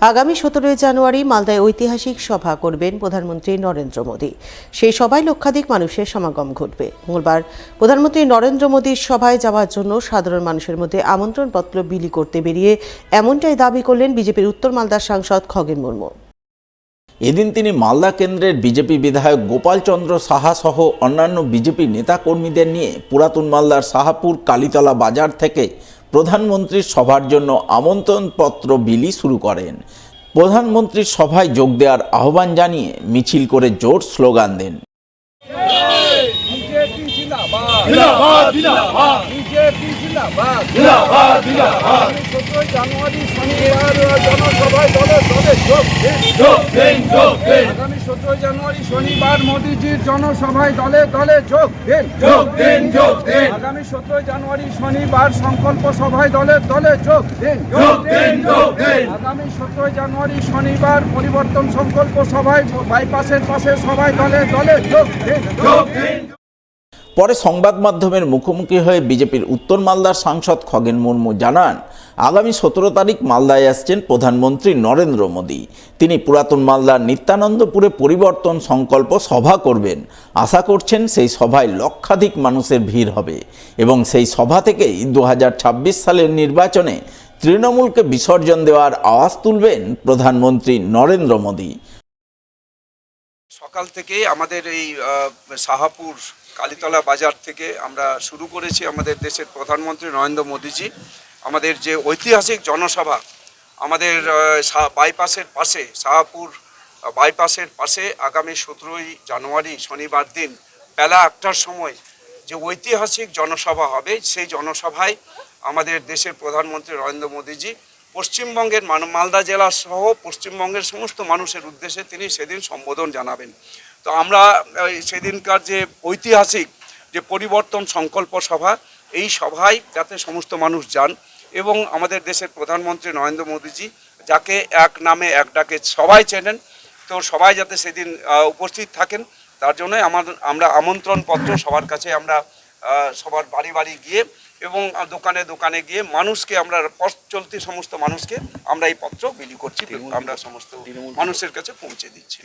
আগামী 17 জানুয়ারি মালদায় ঐতিহাসিক সভা করবেন প্রধানমন্ত্রী নরেন্দ্র মোদী। সেই সভায় লক্ষাধিক মানুষের সমাগম ঘটবে। মঙ্গলবার প্রধানমন্ত্রী নরেন্দ্র মোদীর সভায় যাওয়ার জন্য সাধারণ মানুষের মধ্যে আমন্ত্রণপত্র বিলি করতে বেরিয়ে এমনটাই দাবি করলেন বিজেপির উত্তর মালদার সাংসদ খগেন মুর্মু। এদিন তিনি মালদা কেন্দ্রের বিজেপি বিধায়ক গোপাল চন্দ্র সাহা সহ অন্যান্য বিজেপি নেতাকর্মীদের নিয়ে পুরাতন মালদার সাহাপুর কালীতলা বাজার থেকে প্রধানমন্ত্রীর সভার জন্য আমন্ত্রণপত্র বিলি শুরু করেন। প্রধানমন্ত্রীর সভায় যোগ দেওয়ার আহ্বান জানিয়ে মিছিল করে জোর স্লোগান দেন। জানুয়ারি শনিবার জনসভায় দলে দলে যোগ দিন। আগামী 17 জানুয়ারি শনিবার মোদীজির জনসভায় দলে দলে যোগ দিন। আগামী 17 জানুয়ারি শনিবার সংকল্প সভায় দলে দলে যোগ দিন। আগামী 17 জানুয়ারি শনিবার পরিবর্তন সংকল্প সভায় বাইপাসের পাশে সভায় দলে দলে যোগ দিন। পরে সংবাদ মাধ্যমের মুখোমুখি হয়ে বিজেপির উত্তর মালদার সাংসদ খগেন মুর্মু জানান, আগামী 17 তারিখ মালদায় আসছেন প্রধানমন্ত্রী নরেন্দ্র মোদী। তিনি পুরাতন মালদার নিত্যানন্দপুরে পরিবর্তন সংকল্প সভা করবেন। আশা করছেন সেই সভায় লক্ষাধিক মানুষের ভিড় হবে এবং সেই সভা থেকেই 2026 সালের নির্বাচনে তৃণমূলকে বিসর্জন দেওয়ার আওয়াজ তুলবেন প্রধানমন্ত্রী নরেন্দ্র মোদী। সকাল থেকে আমাদের এই সাহাপুর কালীতলা বাজার থেকে আমরা শুরু করেছি আমাদের দেশের প্রধানমন্ত্রী নরেন্দ্র মোদীজি আমাদের যে ঐতিহাসিক জনসভা আমাদের বাইপাসের পাশে সাহাপুর বাইপাসের পাশে আগামী 17 জানুয়ারি শনিবার দিন বেলা 1টার সময় যে ঐতিহাসিক জনসভা হবে, সেই জনসভায় আমাদের দেশের প্রধানমন্ত্রী নরেন্দ্র মোদীজি পশ্চিমবঙ্গের মালদা জেলা সহ পশ্চিমবঙ্গের সমস্ত মানুষের উদ্দেশ্যে তিনি সেদিন সম্বোধন জানাবেন। তো আমরা সেদিনকার যে ঐতিহাসিক যে পরিবর্তন সংকল্প সভা, এই সভায় যাতে সমস্ত মানুষ যান এবং আমাদের দেশের প্রধানমন্ত্রী নরেন্দ্র মোদীজি যাকে এক নামে এক ডাকে সবাই চেনেন, তো সবাই যাতে সেদিন উপস্থিত থাকেন তার জন্য আমরা আমন্ত্রণপত্র সবার কাছে আমরা সবার বাড়ি বাড়ি গিয়ে এবং দোকানে দোকানে গিয়ে মানুষকে আমরা পথ চলতি সমস্ত মানুষকে আমরা এই পত্র বিলি করছি, আমরা সমস্ত মানুষের কাছে পৌঁছে দিচ্ছি।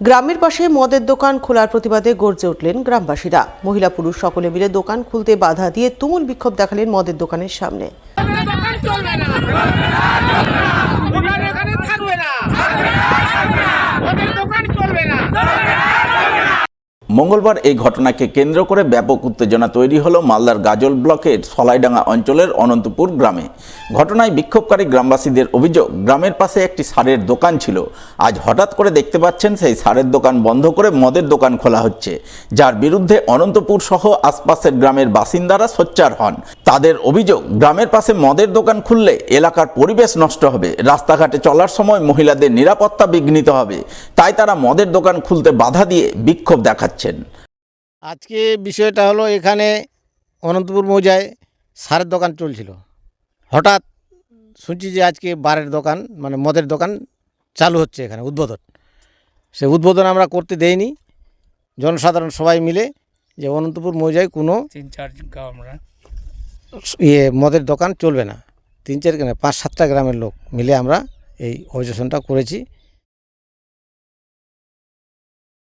গ্রামের পাশে মদের দোকান খোলার প্রতিবাদে গর্জে উঠলেন গ্রামবাসীরা। মহিলা পুরুষ সকলে মিলে দোকান খুলতে বাধা দিয়ে তুমুল বিক্ষোভ দেখালেন মদের দোকানের সামনে। মঙ্গলবার এই ঘটনাকে কেন্দ্র করে ব্যাপক উত্তেজনা তৈরি হলো মালদার গাজল ব্লকের সলাইডাঙ্গা অঞ্চলের অনন্তপুর গ্রামে। ঘটনায় বিক্ষোভকারী গ্রামবাসীদের অভিযোগ, গ্রামের পাশে একটি সারের দোকান ছিল, আজ হঠাৎ করে দেখতে পাচ্ছেন সেই সারের দোকান বন্ধ করে মদের দোকান খোলা হচ্ছে, যার বিরুদ্ধে অনন্তপুর সহ আশপাশের গ্রামের বাসিন্দারা সোচ্চার হন। তাদের অভিযোগ, গ্রামের পাশে মদের দোকান খুললে এলাকার পরিবেশ নষ্ট হবে, রাস্তাঘাটে চলার সময় মহিলাদের নিরাপত্তা বিঘ্নিত হবে, তাই তারা মদের দোকান খুলতে বাধা দিয়ে বিক্ষোভ দেখাচ্ছে। আজকে বিষয়টা হলো, এখানে অনন্তপুর মৌজায় সারের দোকান চলছিল, হঠাৎ শুনছি যে আজকে বারের দোকান মানে মদের দোকান চালু হচ্ছে এখানে, উদ্বোধন। সে উদ্বোধন আমরা করতে দেইনি, জনসাধারণ সবাই মিলে যে অনন্তপুর মৌজায় কোনো 3-4 মদের দোকান চলবে না, 3-4 গ্রামে 5-7টা গ্রামের লোক মিলে আমরা এই অবজেশনটা করেছি।